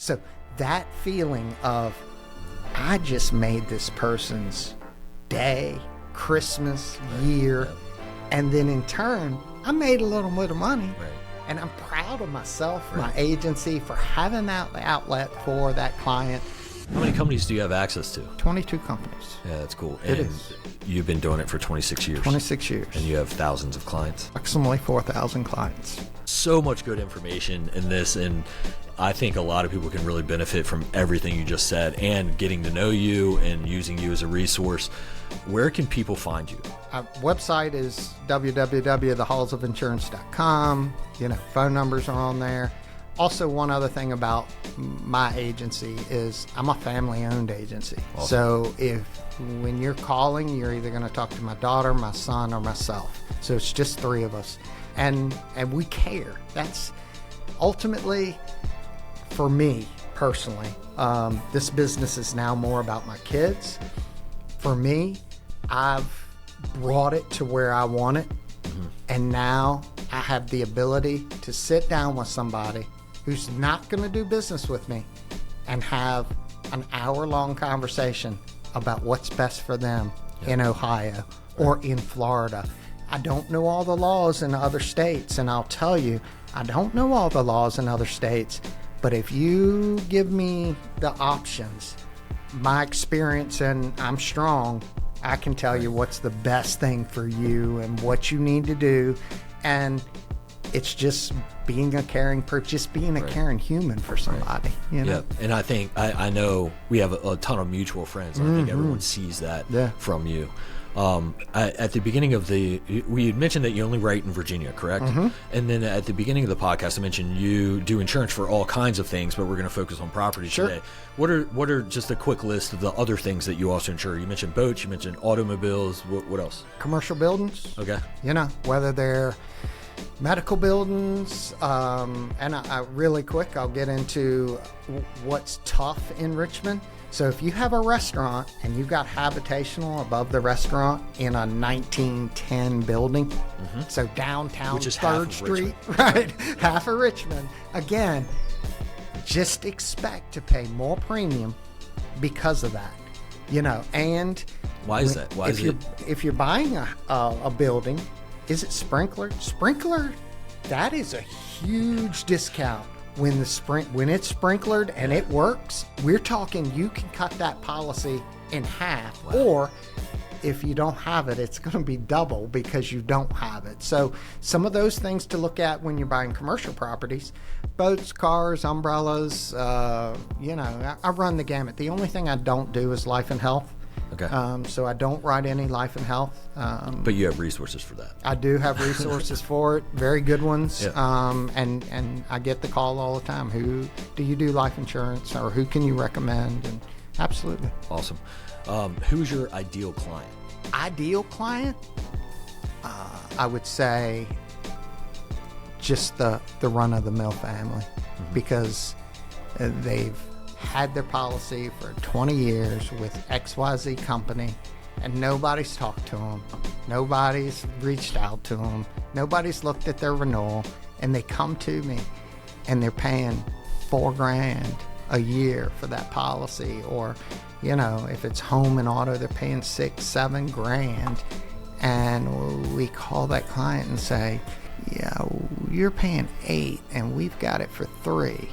So that feeling of, I just made this person's day, Christmas, year, and then in turn, I made a little bit of money. Right. And I'm proud of myself, my agency, for having that outlet for that client. How many companies do you have access to? 22 companies. Yeah, that's cool. It And is. you've been doing it for 26 years. 26 years. And you have thousands of clients. Approximately 4,000 clients. So much good information in this, and I think a lot of people can really benefit from everything you just said and getting to know you and using you as a resource. Where can people find you? Our website is www.thehallsofinsurance.com. Phone numbers are on there. Also, one other thing about my agency is I'm a family-owned agency. Awesome. So when you're calling, you're either going to talk to my daughter, my son, or myself. So it's just three of us. And we care. That's ultimately, for me personally, this business is now more about my kids. For me, I've brought it to where I want it. And now I have the ability to sit down with somebody who's not going to do business with me and have an hour-long conversation about what's best for them in Ohio or in Florida. I don't know all the laws in other states, and I'll tell you, I don't know all the laws in other states, but if you give me the options, my experience, and I'm strong, I can tell you what's the best thing for you and what you need to do. And it's just being a caring person, just being a caring human for somebody. Yeah, and I think I know we have a ton of mutual friends. I think everyone sees that from you. At the beginning of we had mentioned that you only write in Virginia, correct? And then at the beginning of the podcast, I mentioned you do insurance for all kinds of things, but we're going to focus on property today. What are just a quick list of the other things that you also insure? You mentioned boats, you mentioned automobiles. What else? Commercial buildings. Okay. Whether they're medical buildings, and I really quick, I'll get into what's tough in Richmond. So if you have a restaurant and you've got habitational above the restaurant in a 1910 building, so downtown, which is 3rd Street, right, half of Richmond, again, just expect to pay more premium because of that, and why is that? Why is it? If you're buying a building, is it sprinkler? Sprinkler, that is a huge discount. When it's sprinklered and it works, we're talking you can cut that policy in half. Wow. Or if you don't have it, it's going to be double because you don't have it. So some of those things to look at when you're buying commercial properties, boats, cars, umbrellas, I run the gamut. The only thing I don't do is life and health. Okay. So I don't write any life and health. But you have resources for that. I do have resources for it, very good ones. Yeah. And I get the call all the time. Who do you do life insurance, or who can you recommend? And absolutely. Awesome. Who's your ideal client? Ideal client? I would say just the run-of-the-mill family, because they've had their policy for 20 years with XYZ company, and nobody's talked to them, nobody's reached out to them, nobody's looked at their renewal, and they come to me and they're paying $4,000 a year for that policy. Or if it's home and auto, they're paying $6,000-7,000, and we call that client and say, yeah, you're paying $8,000 and we've got it for $3,000.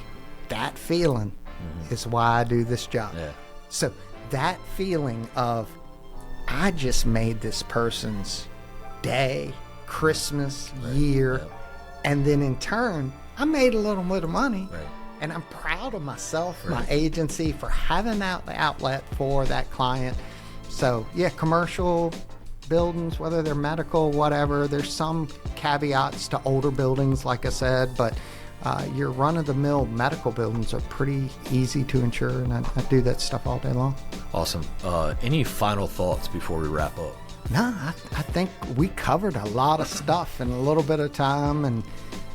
That feeling is why I do this job. Yeah. So that feeling of, I just made this person's day, Christmas, year, and then in turn, I made a little bit of money. Right. And I'm proud of myself, my agency, for having that outlet for that client. So yeah, commercial buildings, whether they're medical, whatever, there's some caveats to older buildings, like I said, but your run-of-the-mill medical buildings are pretty easy to insure, and I do that stuff all day long. Awesome. Any final thoughts before we wrap up? No, I think we covered a lot of stuff in a little bit of time, and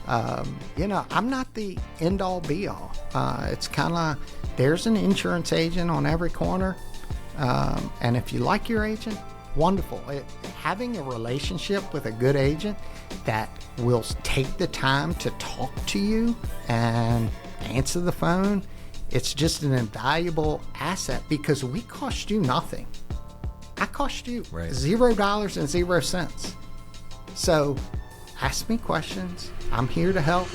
I'm not the end-all be-all. It's kind of, there's an insurance agent on every corner, and if you like your agent, wonderful. Having a relationship with a good agent that will take the time to talk to you and answer the phone It's just an invaluable asset because we cost you nothing. I cost you $0 and 0 cents. So ask me questions. I'm here to help.